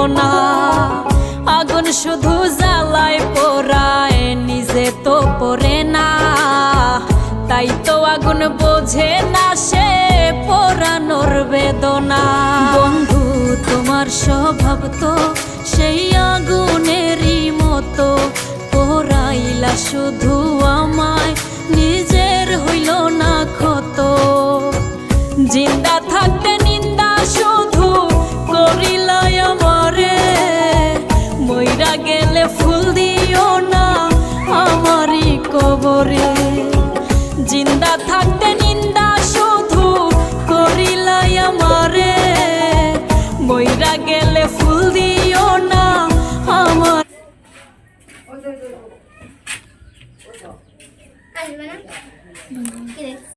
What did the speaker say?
বেদনা। আগুন শুধু জ্বালায় পোড়ায়, নিজে তো পড়ে না, তাই তো আগুন বোঝে না সে পোড়ানোর বেদনা। বন্ধু তোমার স্বভাব তো সেই আগুনেরই মতো, পোড়াইলা শুধু আমায়, নিজের হইল না ক্ষত। জিন্দা থাকতে নিন্দা শুধু করিলাই আমারে, মইরা গেলে ফুল দিও না আমারই কবরে। জিন্দা থাকতে নিন্দা শুধু করিলাই আমারে, মইরা গেলে ফুল দিও না আমার।